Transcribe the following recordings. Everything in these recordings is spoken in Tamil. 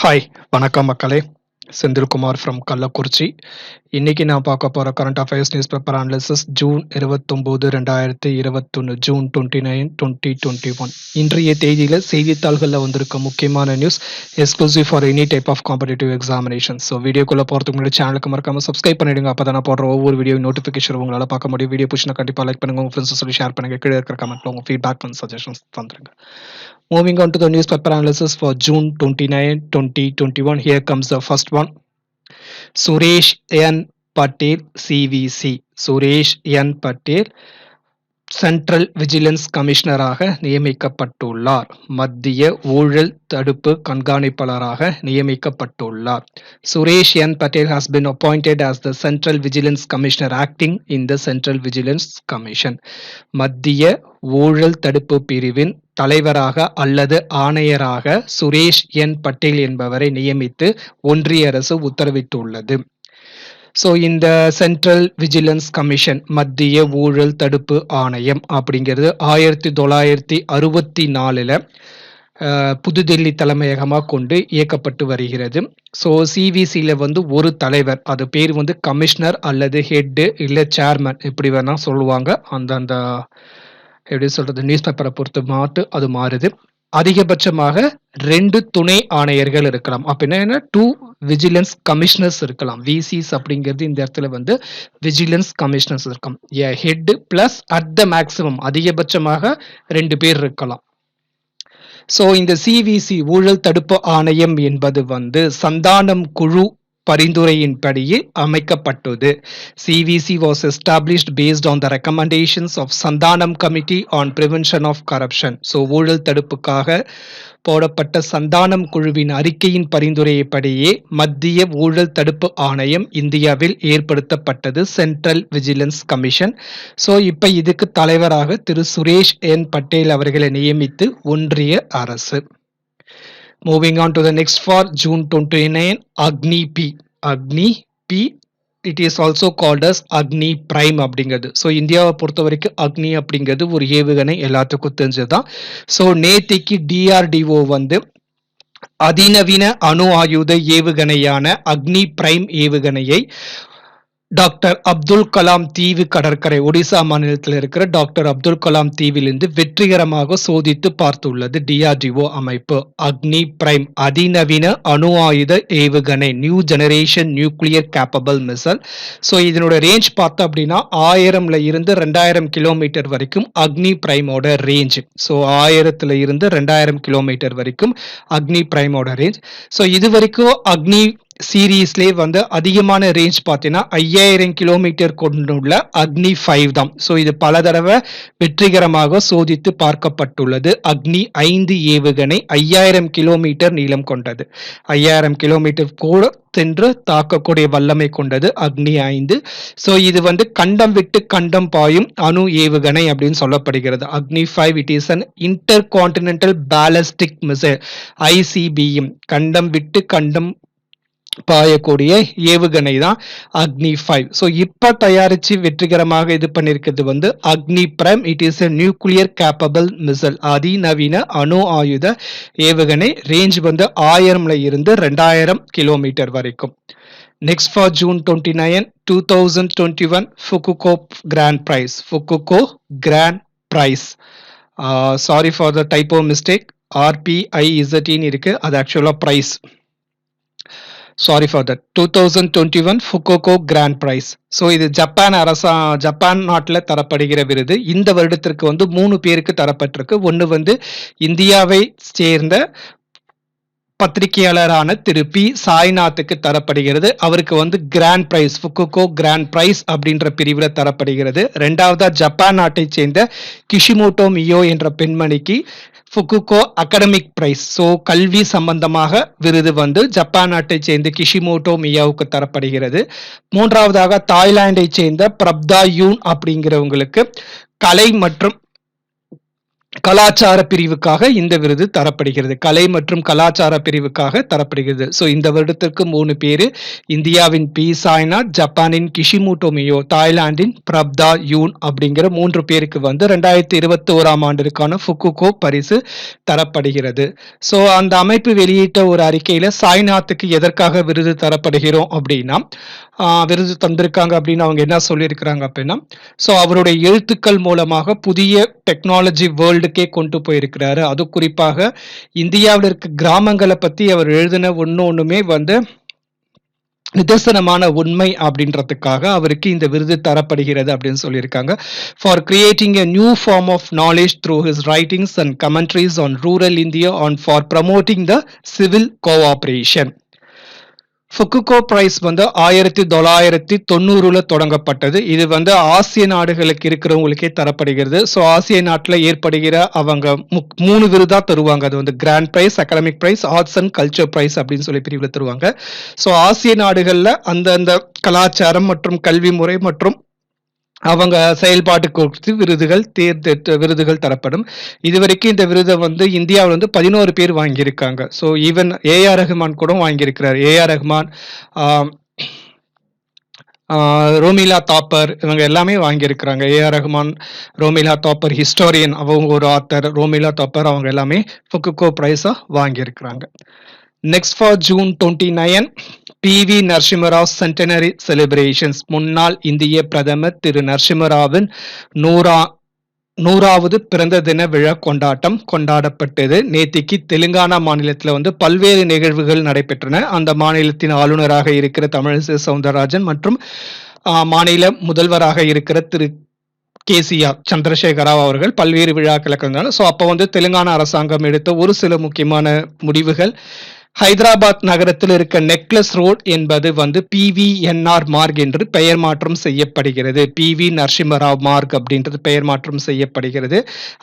ஹாய் வணக்கம் மக்களே. செந்தில்குமார் ஃப்ரம் கள்ளக்குறிச்சி. இன்னைக்கு நான் பார்க்க போகிற current affairs news paper analysis June 29 2021 June 29 2021. இன்றைய தேதியில் செய்தித்தாள்களில் வந்திருக்க முக்கியமான news exclusive for any type of competitive examination. So வீடியோக்குள்ளே போகிறதுக்கு முன்னாடி சேனலுக்கு மறக்காம சப்ஸ்கிரைப் பண்ணிடுங்க. அப்போ தான் நான் போடுற ஒவ்வொரு வீடியோ நோட்டிஃபிகேஷன் உங்களால் பார்க்க முடியும். வீடியோ பிடிச்சினா கண்டிப்பாக லைக் பண்ணுங்க, உங்கள் ஃப்ரெண்ட்ஸ் சொல்லி ஷேர் பண்ணுங்க. கீழே இருக்கிற கமெண்ட்ல உங்கள் ஃபீட்பேக் அண்ட் சஜஷன்ஸ் தந்துருங்க. Moving on to the newspaper analysis for June 29, 2021. Here comes the first one. Suresh N. Patel, CVC. Suresh N. Patel, central vigilance கமிஷனராக நியமிக்கப்பட்டுள்ளார். மத்திய ஊழல் தடுப்பு கண்காணிப்பாளராக நியமிக்கப்பட்டுள்ளார். சுரேஷ் என் Patel has been appointed as the Central Vigilance Commissioner acting in the Central Vigilance Commission. மத்திய ஊழல் தடுப்பு பிரிவின் தலைவராக அல்லது ஆணையராக சுரேஷ் என் பட்டேல் என்பவரை நியமித்து ஒன்றிய அரசு உத்தரவிட்டுள்ளது. ஸோ இந்த சென்ட்ரல் விஜிலன்ஸ் கமிஷன் மத்திய ஊழல் தடுப்பு ஆணையம் அப்படிங்கிறது 1964 புதுடெல்லி தலைமையகமாக கொண்டு இயக்கப்பட்டு வருகிறது. ஸோ சிவிசியில் ஒரு தலைவர், அது பேர் கமிஷனர் அல்லது ஹெட்டு இல்லை சேர்மன் இப்படி வேணா சொல்லுவாங்க. அந்த எப்படி சொல்றது, நியூஸ் பேப்பரை பொறுத்து அது மாறுது. அதிகபட்சமாக 2 துணை ஆணையர்கள் இருக்கலாம். அப்படின்னா 2 விஜிலன்ஸ் கமிஷனர்ஸ் இருக்கலாம். விசிஸ் அப்படிங்கிறது இந்த இடத்துல விஜிலன்ஸ் கமிஷனர்ஸ் இருக்கலாம். Head plus at the maximum அதிகபட்சமாக 2 பேர் இருக்கலாம். ஸோ இந்த சிவிசி ஊழல் தடுப்பு ஆணையம் என்பது சந்தானம் குழு பரிந்துரையின்படி அமைக்கப்பட்டது. CVC was established based on the recommendations of Sandhanam Committee on Prevention of Corruption. So ஊழல் தடுப்புக்காக போடப்பட்ட சந்தானம் குழுவின் அறிக்கையின் பரிந்துரைப்படியே மத்திய ஊழல் தடுப்பு ஆணையம் இந்தியாவில் ஏற்படுத்தப்பட்டது, சென்ட்ரல் விஜிலன்ஸ் கமிஷன். ஸோ இப்போ இதுக்கு தலைவராக திரு சுரேஷ் என் பட்டேல் அவர்களை நியமித்து ஒன்றிய அரசு. Moving on to the next for June 29, Agni P. Agni P. It is also called as Agni Prime அப்படிங்கிறது. ஸோ இந்தியாவை பொறுத்த வரைக்கும் அக்னி அப்படிங்கிறது ஒரு ஏவுகணை, எல்லாத்துக்கும் தெரிஞ்சதுதான். ஸோ நேத்திக்கு DRDO அதிநவீன அணு ஆயுத ஏவுகணையான அக்னி பிரைம் ஏவுகணையை டாக்டர் அப்துல் கலாம் தீவு கடற்கரை, ஒடிசா மாநிலத்தில் இருக்கிற டாக்டர் அப்துல் கலாம் தீவிலிருந்து வெற்றிகரமாக சோதித்து பார்த்துள்ளது DRDO அமைப்பு. அக்னி பிரைம் அதிநவீன அணு ஆயுத ஏவுகணை, new generation nuclear capable missile. So இதனோட ரேஞ்ச் பார்த்தோம் அப்படின்னா 1000 இருந்து 2000 கிலோமீட்டர் வரைக்கும் அக்னி பிரைமோட ரேஞ்ச். ஸோ 1000 இருந்து 2000 கிலோமீட்டர் வரைக்கும் அக்னி பிரைமோட ரேஞ்ச். ஸோ இது வரைக்கும் அக்னி சீரீஸ்லேயே அதிகமான ரேஞ்ச் பார்த்தீங்கன்னா 5000 கிலோமீட்டர் கொண்டுள்ள அக்னி 5 தான். ஸோ இது பல தடவை வெற்றிகரமாக சோதித்து பார்க்கப்பட்டுள்ளது. அக்னி 5 ஏவுகணை 5000 கிலோமீட்டர் நீளம் கொண்டது. 5000 கிலோமீட்டர் கூட சென்று தாக்கக்கூடிய வல்லமை கொண்டது அக்னி 5. ஸோ இது கண்டம் விட்டு கண்டம் பாயும் அணு ஏவுகணை அப்படின்னு சொல்லப்படுகிறது. அக்னி 5 it is an inter continental ballistic missile, ICBM, கண்டம் விட்டு கண்டம் பாயக்கூடிய ஏவுகணை தான் அக்னி 5. ஸோ இப்போ தயாரிச்சு வெற்றிகரமாக இது பண்ணியிருக்கிறது அக்னி prime. It is a nuclear capable missile, அதிநவீன அணு ஆயுத ஏவுகணை. ரேஞ்ச் 1000 இருந்து 2000 கிலோமீட்டர் வரைக்கும். Next for June 29, 2021 Fukuoka Grand Prize. Fukuoka Grand Prize. Sorry for the typo mistake. RPIZN இருக்கு, அது ஆக்சுவலா prize. Sorry for that. 2021 Fukuoka grand prize. So இது ஜப்பான் நாட்டில் தரப்படுகிற விருது. இந்த வருடத்திற்கு 3 பேருக்கு தரப்பட்டிருக்கு. ஒன்று இந்தியாவை சேர்ந்த பத்திரிகையாளரான திரு பி சாய்நாத்துக்கு தரப்படுகிறது. அவருக்கு கிராண்ட் பிரைஸ், ஃபுகுகோ கிராண்ட் பிரைஸ் அப்படின்ற பிரிவில் தரப்படுகிறது. ரெண்டாவதா ஜப்பான் நாட்டை சேர்ந்த கிஷிமோட்டோ மியோ என்ற பெண்மணிக்கு ஃபுகுகோ அகாடமிக் பிரைஸ், ஸோ கல்வி சம்பந்தமாக விருது ஜப்பான் நாட்டை சேர்ந்த கிஷிமோட்டோ மியாவுக்கு தரப்படுகிறது. மூன்றாவதாக தாய்லாந்தை சேர்ந்த பிரப்தா யூன் அப்படிங்கிறவங்களுக்கு கலை மற்றும் கலாச்சார பிரிவுக்காக இந்த விருது தரப்படுகிறது. கலை மற்றும் கலாச்சார பிரிவுக்காக தரப்படுகிறது. ஸோ இந்த வருடத்திற்கு 3 பேரு. இந்தியாவின் பி. சாய்நாத், ஜப்பானின் கிஷிமோட்டோ மியோ, தாய்லாந்தின் பிரப்தா யூன் அப்படிங்கிற 3 பேருக்கு வந்து 2021ஆம் ஆண்டிற்கான ஃபுகுகோ பரிசு தரப்படுகிறது. ஸோ அந்த அமைப்பு வெளியிட்ட ஒரு அறிக்கையில சாய்நாத்துக்கு எதற்காக விருது தரப்படுகிறோம் அப்படின்னா, விருது தந்திருக்காங்க அப்படின்னு அவங்க என்ன சொல்லியிருக்கிறாங்க அப்படின்னா, ஸோ அவருடைய எழுத்துக்கள் மூலமாக புதிய டெக்னாலஜி வேர்ல்டுக்கே கொண்டு போயிருக்கிறாரு. அது குறிப்பாக இந்தியாவில் இருக்க கிராமங்களை பத்தி அவர் எழுதின ஒண்ணுமே வந்து நிதர்சனமான உண்மை அப்படின்றதுக்காக அவருக்கு இந்த விருது தரப்படுகிறது அப்படின்னு சொல்லியிருக்காங்க. For creating a new form of knowledge through his writings and commentaries on rural India on for promoting the civil cooperation. Fukuoka prize வந்து 1990ல தொடங்கப்பட்டது. இது வந்து ஆசிய நாடுகளுக்கு இருக்கிறவங்களுக்கே தரப்படுகிறது. ஸோ ஆசிய நாட்டில் ஏற்படுகிற அவங்க 3 விருதா தருவாங்க. அது வந்து grand prize, academic prize, arts and culture prize அப்படின்னு சொல்லி பிரிவில் தருவாங்க. ஸோ ஆசிய நாடுகளில் அந்தந்த கலாச்சாரம் மற்றும் கல்வி முறை மற்றும் அவங்க செயல்பாட்டு குறித்து விருதுகள் தரப்படும். இதுவரைக்கும் இந்த விருதை வந்து இந்தியாவில் வந்து 11 பேர் வாங்கியிருக்காங்க. ஸோ ஈவன் ஏஆர் ரஹ்மான் கூட வாங்கியிருக்கிறார். ஏஆர் ரஹ்மான், ரோமிலா தாப்பர், இவங்க எல்லாமே வாங்கியிருக்கிறாங்க. ஏஆர் ரஹ்மான், ரோமிலா தாப்பர் ஹிஸ்டோரியன், அவங்க ஒரு ஆத்தர், ரோமிலா தாப்பர் அவங்க எல்லாமே ஃபுகுகோ பிரைஸா வாங்கியிருக்கிறாங்க. Next for June 29, PV. Narasimha Rao centenary celebrations. முன்னாள் இந்திய பிரதமர் திரு நரசிம்மராவின் 100வது பிறந்த தின விழா கொண்டாடப்பட்டது. நேத்திக்கு தெலுங்கானா மாநிலத்தில் வந்து பல்வேறு நிகழ்வுகள் நடைபெற்றன. அந்த மாநிலத்தின் ஆளுநராக இருக்கிற தமிழிசை சவுந்தரராஜன் மற்றும் மாநில முதல்வராக இருக்கிற திரு கேசிஆர் சந்திரசேகர ராவ் அவர்கள் பல்வேறு விழாக்களை கலந்தாங்க. ஸோ அப்போ வந்து தெலுங்கானா அரசாங்கம் எடுத்த ஒரு சில முக்கியமான முடிவுகள், ஹைதராபாத் நகரத்தில் இருக்க நெக்லஸ் ரோட் என்பது வந்து PVNR மார்க் என்று பெயர் மாற்றம் செய்யப்படுகிறது. PV நரசிம்மராவ் மார்க் அப்படின்றது பெயர் மாற்றம் செய்யப்படுகிறது.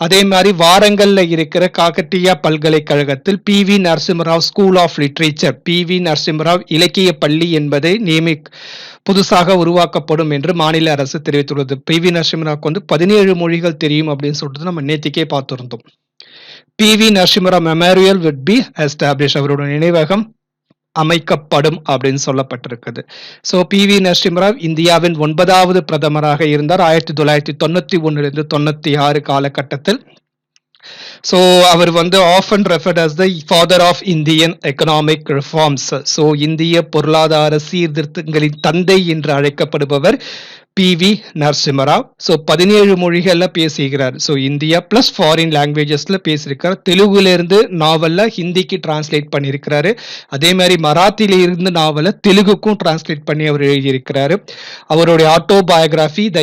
அதே மாதிரி வாரங்கள்ல இருக்கிற காக்கட்டியா பல்கலைக்கழகத்தில் PV Narasimha Rao school of literature, PV Narasimha Rao இலக்கிய பள்ளி என்பதை புதுசாக உருவாக்கப்படும் என்று மாநில அரசு தெரிவித்துள்ளது. PV நரசிம்மராவுக்கு வந்து 17 மொழிகள் தெரியும் அப்படின்னு சொல்லிட்டு நம்ம நேத்திக்கே பார்த்திருந்தோம். PV Narasimha Rao memorial would be established. அவருடைய நினைவகம் அமைக்கப்படும் அப்படின்னு சொல்லப்பட்டிருக்குது. ஸோ PV நரசிம்மராவ் இந்தியாவின் 9வது பிரதமராக இருந்தார் 1991 96 காலகட்டத்தில். ஸோ அவர் வந்து often referred as the father of Indian economic reforms. So இந்திய பொருளாதார சீர்திருத்தங்களின் தந்தை என்று அழைக்கப்படுபவர் PV நரசிம்மராவ். ஸோ 17 மொழிகள்ல பேசுகிறார். ஸோ இந்தியா பிளஸ் ஃபாரின் லாங்குவேஜஸ்ல பேசியிருக்காரு. தெலுங்குல இருந்து நாவல்ல ஹிந்திக்கு டிரான்ஸ்லேட் பண்ணியிருக்கிறாரு. அதே மாதிரி மராத்தியில இருந்து நாவலை தெலுங்குக்கும் டிரான்ஸ்லேட் பண்ணி அவர் எழுதியிருக்கிறாரு. அவருடைய ஆட்டோபயோகிராஃபி த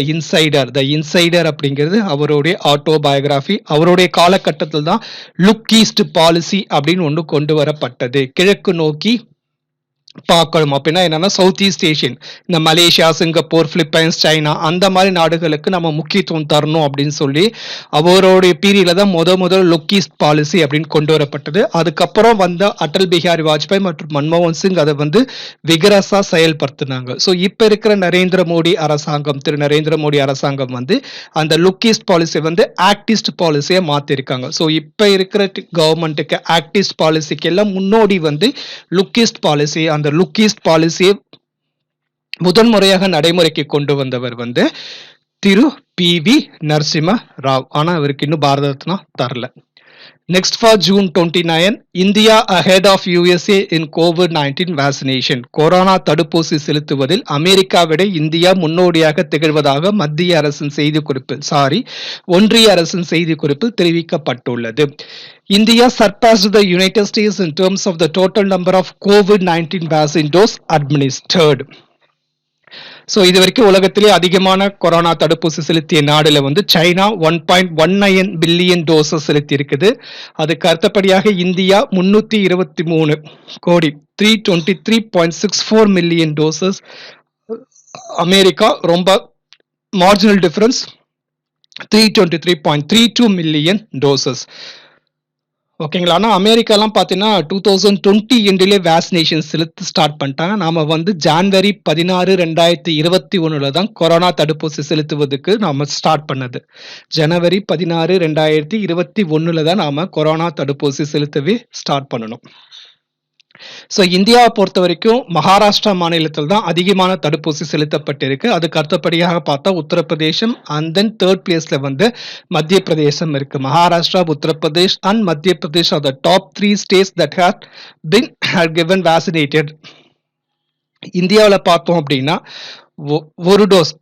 இன்சைடர் அப்படிங்கிறது அவருடைய ஆட்டோபயோகிராஃபி. அவருடைய காலகட்டத்தில் தான் லுக் ஈஸ்ட் பாலிசி அப்படின்னு ஒன்று கொண்டு வரப்பட்டது. கிழக்கு நோக்கி பார்க்கணும் அப்படின்னா என்னன்னா சவுத் ஈஸ்ட் ஏஷியன், இந்த மலேசியா, சிங்கப்பூர், பிலிப்பைன்ஸ், சைனா அந்த மாதிரி நாடுகளுக்கு நம்ம முக்கியத்துவம் தரணும் அப்படின்னு சொல்லி அவருடைய பீரியட்ல தான் முதல் லுக் ஈஸ்ட் பாலிசி அப்படின்னு கொண்டு வரப்பட்டது. அதுக்கப்புறம் வந்த அடல் பிஹாரி வாஜ்பாய் மற்றும் மன்மோகன் சிங் அதை வந்து விகரசா செயல்படுத்தினாங்க. ஸோ இப்ப இருக்கிற திரு நரேந்திர மோடி அரசாங்கம் வந்து அந்த லுக் ஈஸ்ட் பாலிசி வந்து ஆக்டிஸ்ட் பாலிசியை மாத்திருக்காங்க. ஸோ இப்ப இருக்கிற கவர்மெண்ட்டுக்கு ஆக்டிஸ்ட் பாலிசிக்கு எல்லாம் முன்னோடி வந்து லுக் ஈஸ்ட் பாலிசி. அந்த லுக் ஈஸ்ட் பாலிசியை முதன்முறையாக நடைமுறைக்கு கொண்டு வந்தவர் வந்து திரு PV நரசிம்ம ராவ். ஆனா அவருக்கு இன்னும் பாரத ரத்னா தரல. Next for June 29, India ahead of USA in COVID-19 vaccination. Corona தடுப்பூசி செலுத்துவதில் அமெரிக்காவிட இந்தியா முன்னோடியாக திகழ்வதாக ஒன்றிய அரசின் செய்திக்குறிப்பில் தெரிவிக்கப்பட்டுள்ளது. India surpassed the United States in terms of the total number of COVID-19 vaccine dose administered. So இது வரைக்கும் உலகத்திலே அதிகமான கொரோனா தடுப்பூசி செலுத்திய நாடுல வந்து சைனா 1.19 பில்லியன் டோசஸ் செலுத்தி இருக்குது. அதுக்கு அடுத்தபடியாக இந்தியா 323 கோடி 323.64 மில்லியன் டோசஸ். அமெரிக்கா ரொம்ப மார்ஜினல் டிஃபரன்ஸ் 323.32 மில்லியன் டோசஸ். ஓகேங்களா. ஆனா அமெரிக்காலாம் பார்த்தீங்கன்னா 2020 எண்டுலயே வேக்சினேஷன் செலுத்த ஸ்டார்ட் பண்ணிட்டாங்க. நாம வந்து ஜான்வரி 16, 2021ல தான் கொரோனா தடுப்பூசி செலுத்துவதற்கு நாம ஸ்டார்ட் பண்ணது. ஜனவரி 16, 2021ல தான் நாம கொரோனா தடுப்பூசி செலுத்தவே ஸ்டார்ட் பண்ணணும். ஸோ இந்தியாவை பொறுத்த வரைக்கும் மகாராஷ்டிரா மாநிலத்தில் தான் அதிகமான தடுப்பூசி செலுத்தப்பட்டிருக்கு. அதுக்கு அடுத்தபடியாக பார்த்தா உத்தரப்பிரதேசம் அண்ட் தென் தேர்ட் பிளேஸ்ல வந்து மத்திய பிரதேசம் இருக்கு. மகாராஷ்டிரா, உத்தரப்பிரதேஷ் அண்ட் மத்திய Pradesh R the top 3 states that have been given vaccinated. இந்தியாவில் பார்த்தோம் அப்படின்னா ஒரு டோஸ்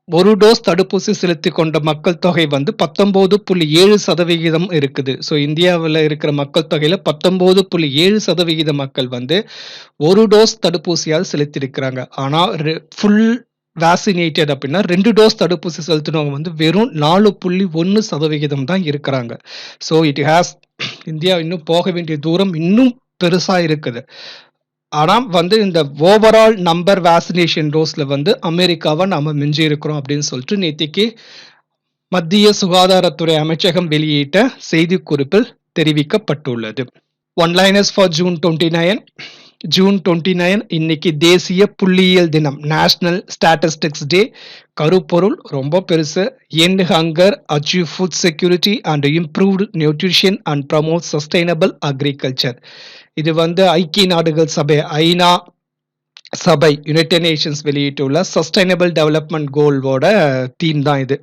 ஒரு டோஸ் தடுப்பூசி செலுத்தி கொண்ட மக்கள் தொகை வந்து 19.7% இருக்குது. ஸோ இந்தியாவில் இருக்கிற மக்கள் தொகையில 19.7% மக்கள் வந்து ஒரு டோஸ் தடுப்பூசியால் செலுத்தியிருக்கிறாங்க. ஆனா ஃபுல் வேக்சினேட்டட் அப்படின்னா 2 டோஸ் தடுப்பூசி செலுத்தினவங்க வந்து வெறும் 4.1% தான் இருக்கிறாங்க. ஸோ இட் ஹேஸ் இந்தியா இன்னும் போக வேண்டிய தூரம் இன்னும் பெருசா இருக்குது. ஆனா வந்து இந்த ஓவரால் நம்பர் வேக்சினேஷன் டோஸ்ல வந்து அமெரிக்காவை நாம மிஞ்சி இருக்கிறோம் அப்படின்னு சொல்லிட்டு நேத்திக்கு மத்திய சுகாதாரத்துறை அமைச்சகம் வெளியிட்ட செய்திக்குறிப்பில் தெரிவிக்கப்பட்டுள்ளது. One-liners for June 29. ஜூன் 29 இன்னைக்கு தேசிய புள்ளியியல் தினம், நேஷனல் ஸ்டாட்டிஸ்டிக்ஸ் டே. கருப்பொருள் ரொம்ப பெருசு. End hunger, achieve food security and improved nutrition and promote sustainable agriculture. இது வந்து ஐக்கிய நாடுகள் சபை ஐநா சபை யுனைடெட் நேஷன்ஸ் வெளியிட்டுள்ள சஸ்டைனபிள் டெவலப்மெண்ட் கோலோட தீம் தான் இது.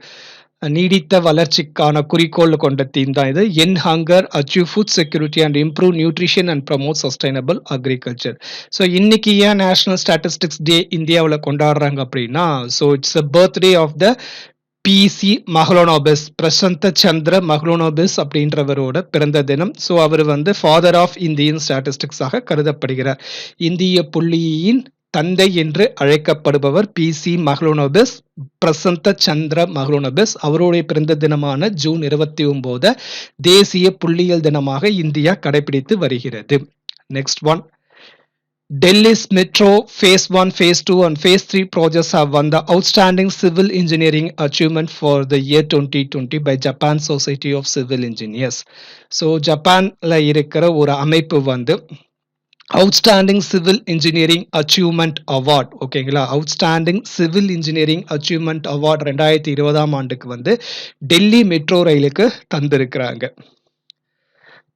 நீடித்த வளர்ச்சிக்கான குறிக்கோள் கொண்ட தீம் தான் இது. End hunger, achieve food security and improve nutrition and promote sustainable agriculture. So இன்னைக்கு ஏன் நேஷனல் ஸ்டாட்டிஸ்டிக்ஸ் டே இந்தியாவில் கொண்டாடுறாங்க அப்படின்னா, so it's a birthday of the P C Mahalanobis, Prasanta சந்திர மஹ்லனோபிஸ் அப்படின்றவரோட பிறந்த தினம். ஸோ அவர் வந்து ஃபாதர் ஆஃப் இந்தியன் ஸ்டாட்டிஸ்டிக்ஸாக கருதப்படுகிறார். இந்திய புள்ளியின் தந்தை என்று அழைக்கப்படுபவர் பிசி மஹ்லனோபிஸ், பிரசந்த சந்திர மஹ்லனோபிஸ். அவருடைய பிறந்த தினமான ஜூன் 29 தேசிய புள்ளியியல் தினமாக இந்தியா கடைபிடித்து வருகிறது. Next one. Delhi's Metro Phase 1, Phase 2 and Phase 3 projects have won the Outstanding Civil Engineering Achievement for the year 2020 by Japan Society of Civil Engineers. So ஜப்பான்ல இருக்கிற ஒரு அமைப்பு வந்து outstanding civil engineering achievement award, ஓகேங்களா, outstanding civil engineering achievement award 2020 வந்து டெல்லி மெட்ரோ ரயிலுக்கு தந்திருக்கிறாங்க.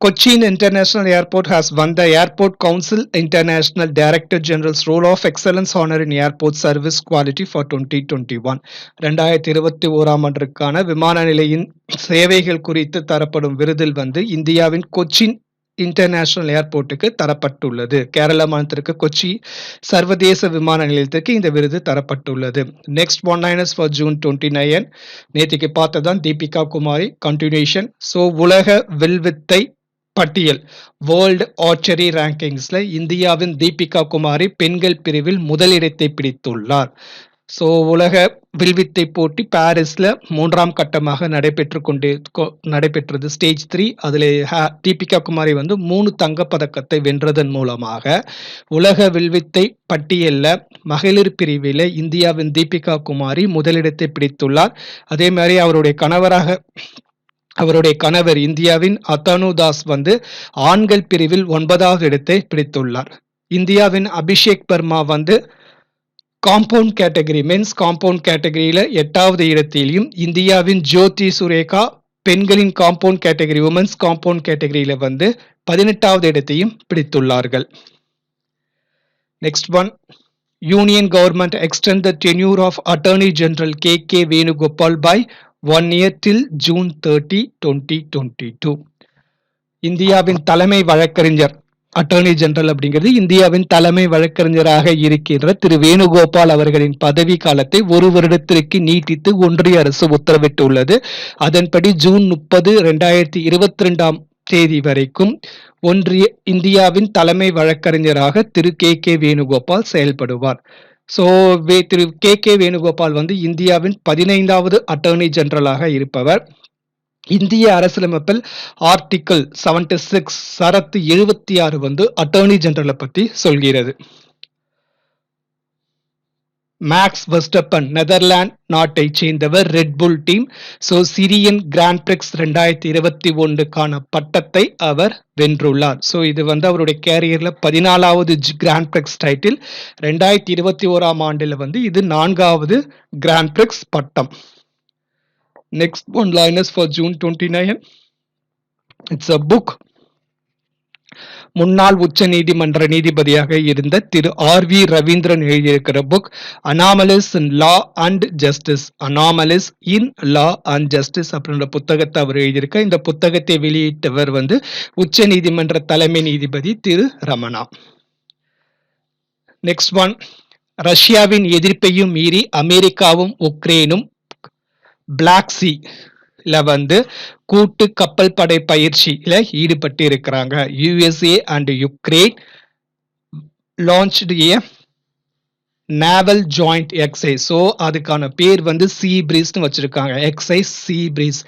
Cochin International Airport has won the Airport Council International Director General's Role of Excellence Honor in Airport Service Quality for 2021. 2021 விமான நிலையின் சேவைகள் குறித்து தரப்படும் விருதில் வந்து இந்தியாவின் கொச்சின் இன்டர்நேஷனல் ஏர்போர்ட்டுக்கு தரப்பட்டுள்ளது. கேரள மாநிலத்திற்கு கொச்சி சர்வதேச விமான நிலையத்திற்கு இந்த விருது தரப்பட்டுள்ளது. Next one-liners for June 29. நேற்றுக்கு பார்த்ததான் தீபிகா குமாரி கண்டினியூஷன். ஸோ உலக வில்வித்தை பட்டியல் வேர்ல்டு ஆர்ச்சரி ரேங்கிங்ஸ்ல இந்தியாவின் தீபிகா குமாரி பெண்கள் பிரிவில் முதலிடத்தை பிடித்துள்ளார். ஸோ உலக வில்வித்தை போட்டி பாரிஸ்ல 3ஆம் கட்டமாக நடைபெற்றது ஸ்டேஜ் 3. அதில் தீபிகா குமாரி வந்து 3 தங்கப்பதக்கத்தை வென்றதன் மூலமாக உலக வில்வித்தை பட்டியல்ல மகளிர் பிரிவில் இந்தியாவின் தீபிகா குமாரி முதலிடத்தை பிடித்துள்ளார். அதே மாதிரி அவருடைய கணவர் இந்தியாவின் அத்தனு தாஸ் வந்து ஆண்கள் பிரிவில் 9வது இடத்தை பிடித்துள்ளார். இந்தியாவின் அபிஷேக் பர்மா வந்து காம்பவுண்ட் கேட்டகரி மென்ஸ் காம்பவுண்ட் கேட்டகரியில 8வது இடத்திலையும், இந்தியாவின் ஜோதி சுரேகா பெண்களின் காம்பவுண்ட் கேட்டகரி உமன்ஸ் காம்பவுண்ட் கேட்டகரியில வந்து 18வது இடத்தையும் பிடித்துள்ளார்கள். Next one. Union government extend the tenure of attorney general K Venugopal by 1 year till June 30, 2022. இந்தியாவின் தலைமை வழக்கறிஞர் அட்டர்னி ஜெனரல் அப்படிங்கிறது இந்தியாவின் தலைமை வழக்கறிஞராக இருக்கின்ற திரு வேணுகோபால் அவர்களின் பதவி காலத்தை 1 வருடத்திற்கு நீட்டித்து ஒன்றிய அரசு உத்தரவிட்டுள்ளது. அதன்படி ஜூன் 30, 2022 வரைக்கும் இந்தியாவின் தலைமை வழக்கறிஞராக திரு கே வேணுகோபால் செயல்படுவார். ஸோ திரு கே வேணுகோபால் வந்து இந்தியாவின் 15வது அட்டர்னி ஜெனரலாக இருப்பவர். இந்திய அரசியலமைப்பில் ஆர்டிகிள் 76 சரத்து 76 வந்து அட்டர்னி ஜெனரலை பத்தி சொல்கிறது. மேக்ஸ் வெஸ்டப்பன் நெதர்லாந்து நாட்டைச் சேர்ந்தவர், red bull team. So Styrian grand prix 2021க்கான பட்டத்தை அவர் வென்றுள்ளார். ஸோ இது வந்து அவருடைய கேரியர்ல 14வது கிராண்ட் பிரிக்ஸ் டைட்டில். 2021ஆம் ஆண்டுல வந்து இது 4வது கிராண்ட் பிரிக்ஸ் பட்டம். Next one liners for June 29. It's a book. முன்னாள் உச்ச நீதிமன்ற நீதிபதியாக இருந்த திரு ஆர்.வி. ரவீந்திரன் எழுதியிருக்கிற book anomalies in law and justice. Anomalies in law and justice அப்படின்ற புத்தகத்தை அவர் எழுதியிருக்க. இந்த புத்தகத்தை வெளியிட்டவர் வந்து உச்ச நீதிமன்ற தலைமை நீதிபதி திரு ரமணா. நெக்ஸ்ட் ஒன், ரஷ்யாவின் எதிர்ப்பையும் மீறி அமெரிக்காவும் உக்ரைனும் பிளாக் சி வந்து கூட்டு கப்பல் படை பயிற்சியில ஈடுபட்டு இருக்கிறாங்க. USA and Ukraine launched a naval joint exercise. So அதுக்கான பேர் வந்து சி பிரீஸ்னு வச்சிருக்காங்க. Exercise sea breeze.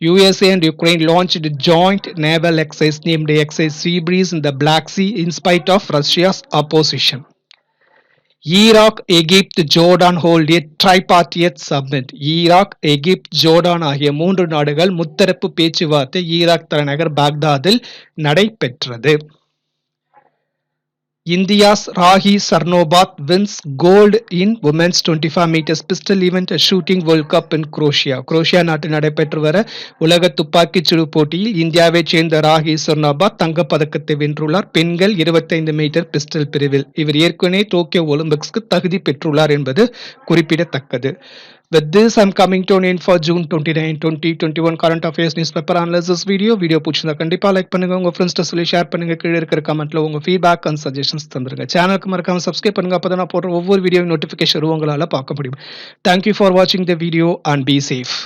USA and Ukraine launched joint naval exercise named exercise sea breeze in the black sea in spite of Russia's opposition. Iraq, Egypt, Jordan hold a tripartite summit. Iraq, Egypt, Jordan ஆகிய 3 நாடுகள் முத்தரப்பு பேச்சுவார்த்தை ஈராக் தலைநகர் பாக்தாதில் நடைபெற்றது. India's Rahi Sarnobat wins gold in women's 25 meters pistol event shooting World Cup in Croatia. Croatia நாட்டில் நடைபெற்று வர உலக துப்பாக்கிச் சுடு போட்டியில் இந்தியாவைச் சேர்ந்த ராகி சர்னோபாத் தங்கப் பதக்கத்தை வென்றுள்ளார். பெண்கள் 25 மீட்டர் பிஸ்டல் பிரிவில். இவர் ஏற்கனவே டோக்கியோ ஒலிம்பிக்ஸ்க்கு தகுதி பெற்றுள்ளார் என்பது குறிப்பிடத்தக்கது. With this, I'm coming to an end for June 29, 2021 current affairs newspaper analysis video. Video பிடிச்சிருந்தா கண்டிப்பா லைக் பண்ணுங்க, உங்க ஃப்ரெண்ட்ஸ்ட்ட சொல்லி ஷேர் பண்ணுங்க. கீழே இருக்கிற கமெண்ட்ல உங்க ஃபீட்பேக் அண்ட் சஜஷன்ஸ் தந்துருங்க. சேனலுக்கு மறக்காம சப்ஸ்கிரைப் பண்ணுங்க, அப்பதான் நான் போடுற ஒவ்வொரு வீடியோ நோட்டிபிகேஷன் உங்களால பார்க்க முடியும். Thank you for watching the video and be safe.